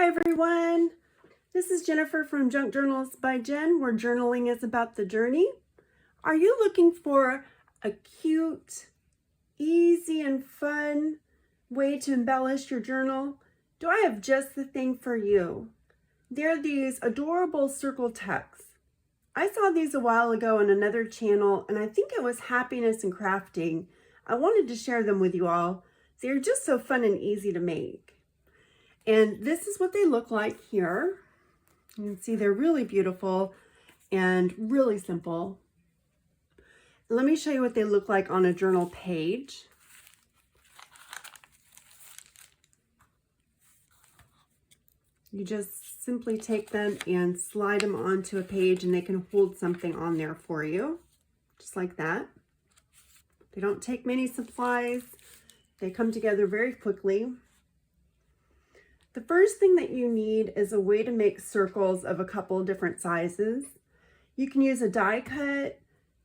Hi everyone, this is Jennifer from Junk Journals by Jen, where journaling is about the journey. Are you looking for a cute, easy and fun way to embellish your journal? Do I have just the thing for you? They're these adorable circle tucks. I saw these a while ago on another channel and I think it was Happiness and Crafting. I wanted to share them with you all. They're just so fun and easy to make. And this is what they look like here. You can see they're really beautiful and really simple. Let me show you what they look like on a journal page. You just simply take them and slide them onto a page and they can hold something on there for you, just like that. They don't take many supplies. They come together very quickly. The first thing that you need is a way to make circles of a couple different sizes. You can use a die cut,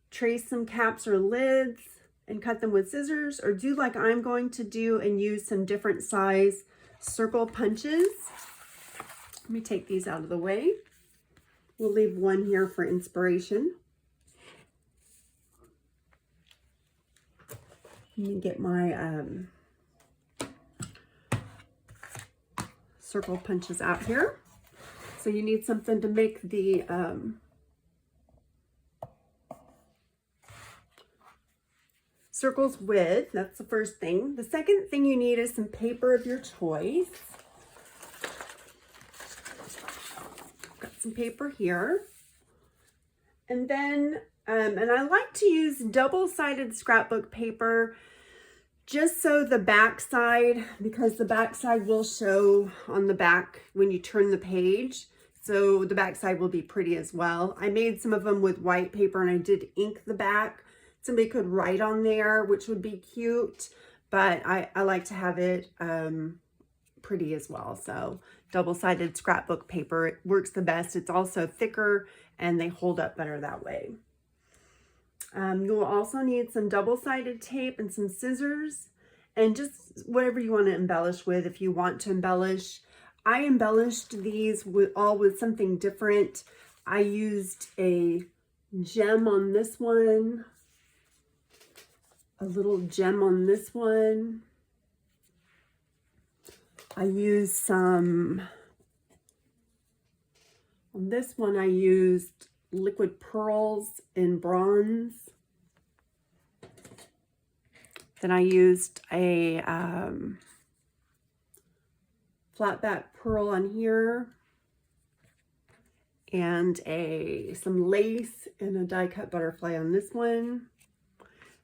trace some caps or lids, and cut them with scissors, or do like I'm going to do and use some different size circle punches. Let me take these out of the way. We'll leave one here for inspiration. Let me get my circle punches out here. So you need something to make the circles with. That's the first thing. The second thing you need is some paper of your choice. Got some paper here. And then, and I like to use double-sided scrapbook paper just so the back side, because the back side will show on the back when you turn the page. So the back side will be pretty as well. I made some of them with white paper and I did ink the back. Somebody could write on there, which would be cute, but I like to have it pretty as well. So double-sided scrapbook paper, it works the best. It's also thicker and they hold up better that way. You will also need some double-sided tape and some scissors and just whatever you want to embellish with. If you want to embellish, I embellished these with something different. I used a gem on this one, a little gem on this one. I used some, on this one I used liquid pearls in bronze. Then I used a flat back pearl on here and some lace and a die cut butterfly on this one.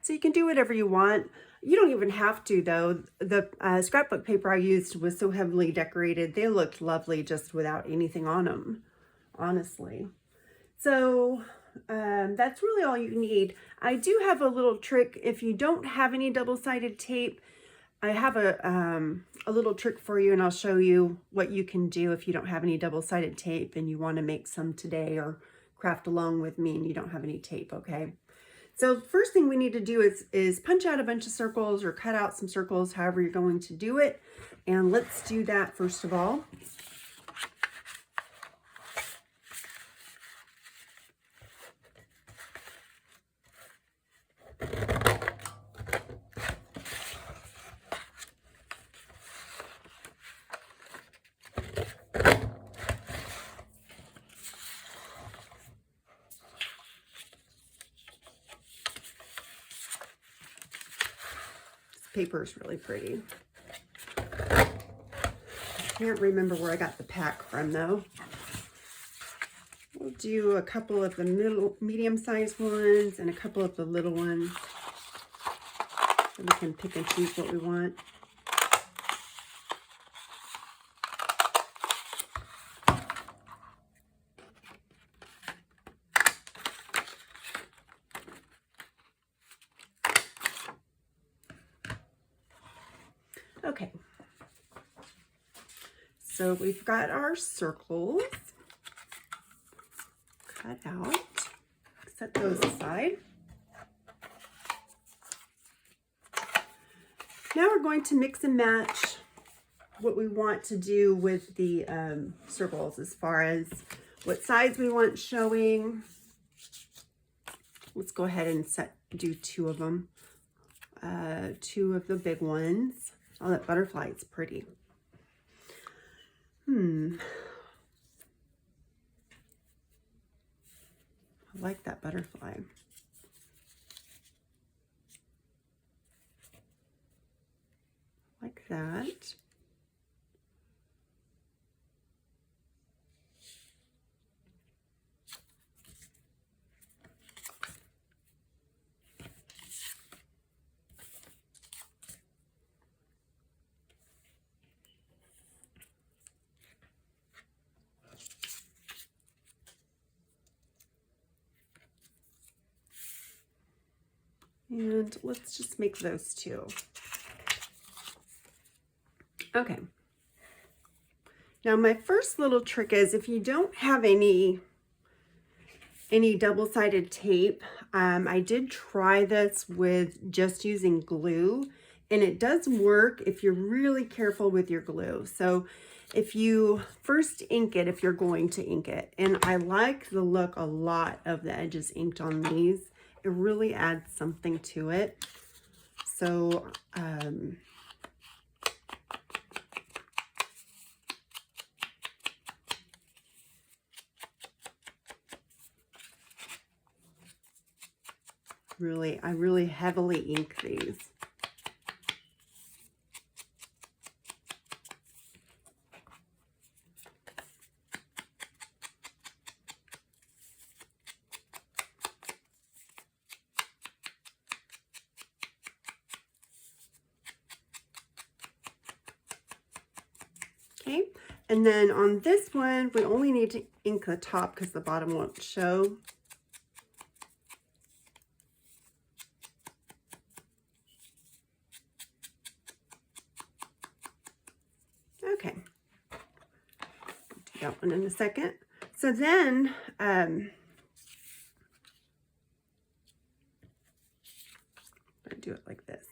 So you can do whatever you want. You don't even have to though. The scrapbook paper I used was so heavily decorated. They looked lovely just without anything on them, honestly. So that's really all you need. I do have a little trick. If you don't have any double-sided tape, I have a little trick for you, and I'll show you what you can do if you don't have any double-sided tape and you want to make some today or craft along with me and you don't have any tape, okay? So the first thing we need to do is punch out a bunch of circles or cut out some circles, however you're going to do it. And let's do that first of all. Paper is really pretty. I can't remember where I got the pack from though. We'll do a couple of the medium-sized ones and a couple of the little ones. So we can pick and choose what we want. Okay, so we've got our circles cut out. Set those aside. Now we're going to mix and match what we want to do with the circles as far as what sides we want showing. Let's go ahead and do 2 of them. 2 of the big ones. Oh, that butterfly is pretty. I like that butterfly. Like that. And let's just make those 2. Okay. Now my first little trick is, if you don't have any double-sided tape, I did try this with just using glue, and it does work if you're really careful with your glue. So if you first ink it, if you're going to ink it, and I like the look a lot of the edges inked on these, it really adds something to it. So I really heavily ink these. Okay, and then on this one, we only need to ink the top because the bottom won't show. Okay, do that one in a second. So then, I do it like this.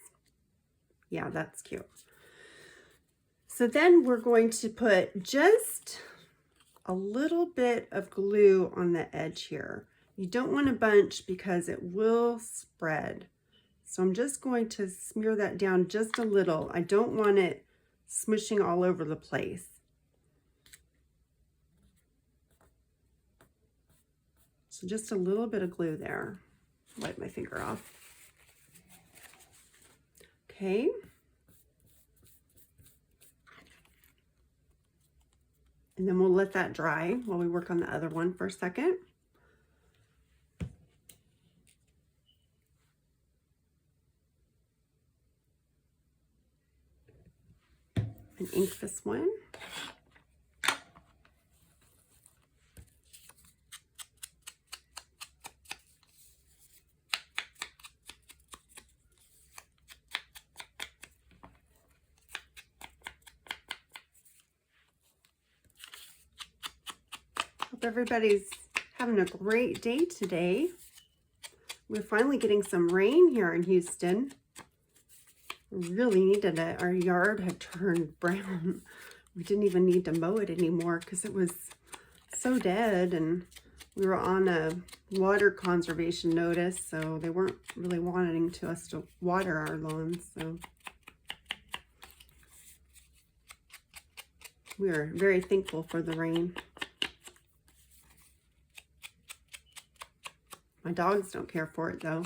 Yeah, that's cute. So then we're going to put just a little bit of glue on the edge here. You don't want a bunch because it will spread. So I'm just going to smear that down just a little. I don't want it smushing all over the place. So just a little bit of glue there. Wipe my finger off. Okay. And then we'll let that dry while we work on the other one for a second. And ink this one. Hope everybody's having a great day today. We're finally getting some rain here in Houston. We really needed it. Our yard had turned brown. We didn't even need to mow it anymore because it was so dead, and we were on a water conservation notice, so they weren't really wanting us to water our lawns. So we are very thankful for the rain. My dogs don't care for it though.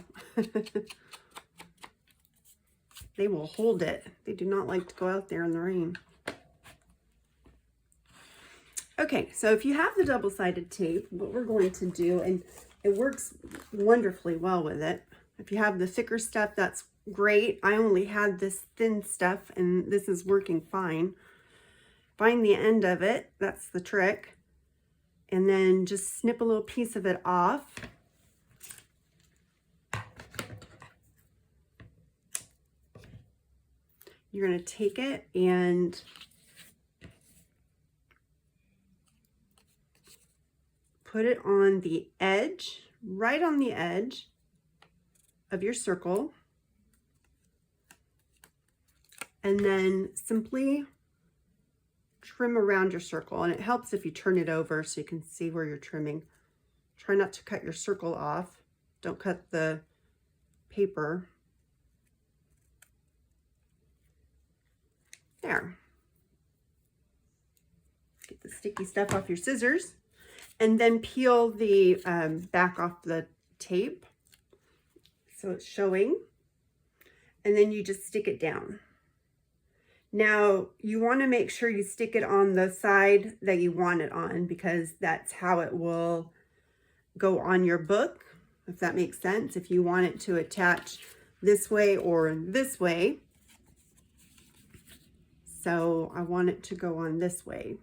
They will hold it. They do not like to go out there in the rain. Okay, so if you have the double-sided tape, what we're going to do, and it works wonderfully well with it. If you have the thicker stuff, that's great. I only had this thin stuff, and this is working fine. Find the end of it, that's the trick. And then just snip a little piece of it off. You're going to take it and put it on the edge, right on the edge of your circle. And then simply trim around your circle, and it helps if you turn it over so you can see where you're trimming. Try not to cut your circle off. Don't cut the paper. There. Get the sticky stuff off your scissors, and then peel the back off the tape so it's showing, and then you just stick it down. Now you want to make sure you stick it on the side that you want it on, because that's how it will go on your book, if that makes sense. If you want it to attach this way or this way, so I want it to go on this way.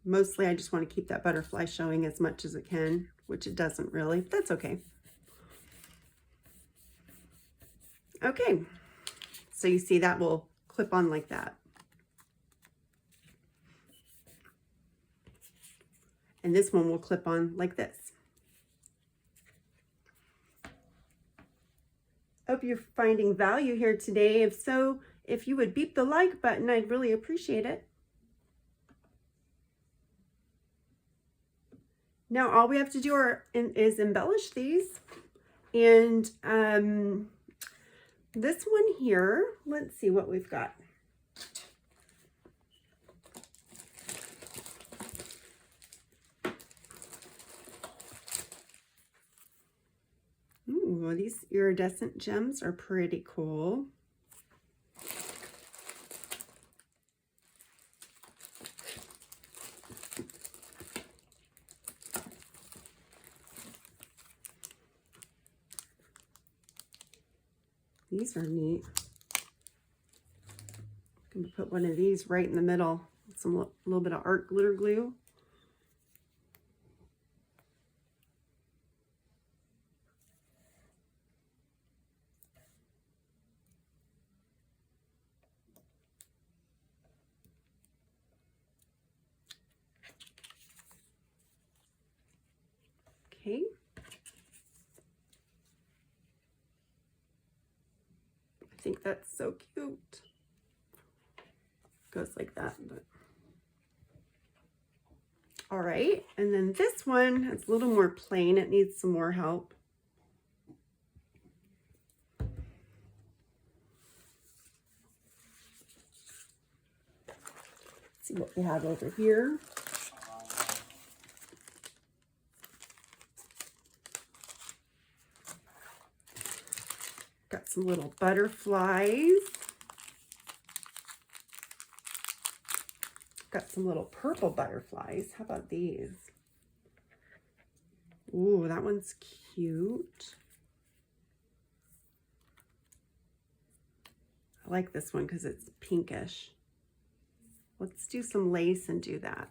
Mostly I just want to keep that butterfly showing as much as it can, which it doesn't really. That's okay. Okay, so you see that will clip on like that. And this one will clip on like this. Hope you're finding value here today. If so, if you would beep the like button, I'd really appreciate it. Now all we have to do is embellish these. And this one here, let's see what we've got. Ooh, these iridescent gems are pretty cool. These are neat. I'm going to put one of these right in the middle with some little bit of art glitter glue. Okay. I think that's so cute. Goes like that. But. All right, and then this one is a little more plain. It needs some more help. Let's see what we have over here. Got some little butterflies. Got some little purple butterflies. How about these? Ooh, that one's cute. I like this one because it's pinkish. Let's do some lace and do that.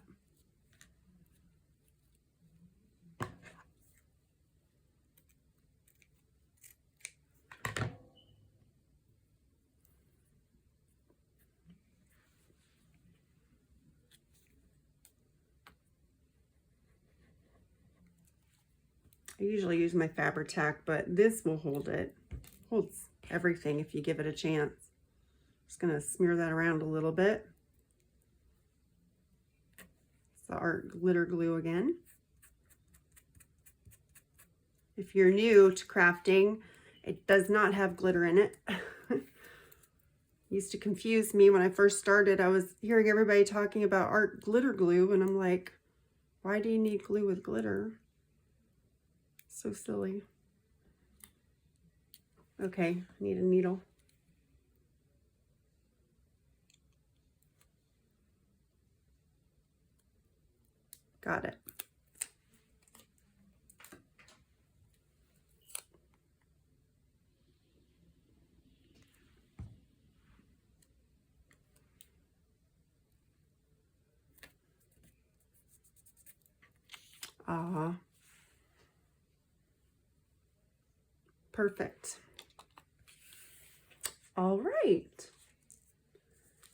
I usually use my Fabri-Tac, but this will hold it. Holds everything if you give it a chance. Just gonna smear that around a little bit. It's the art glitter glue again. If you're new to crafting, it does not have glitter in it. Used to confuse me when I first started. I was hearing everybody talking about art glitter glue, and I'm like, why do you need glue with glitter? So silly. Okay, I need a needle. Got it. Perfect. All right.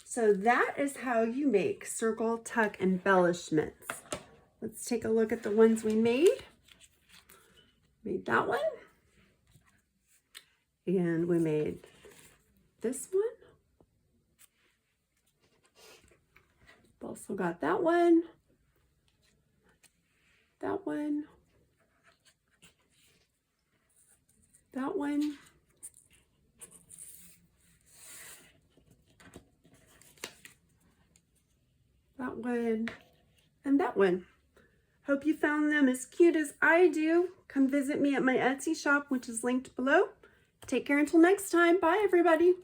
So that is how you make circle tuck embellishments. Let's take a look at the ones we made. Made that one. And we made this one. I've also got that one, that one, that one, that one, and that one. Hope you found them as cute as I do. Come visit me at my Etsy shop, which is linked below. Take care until next time. Bye, everybody.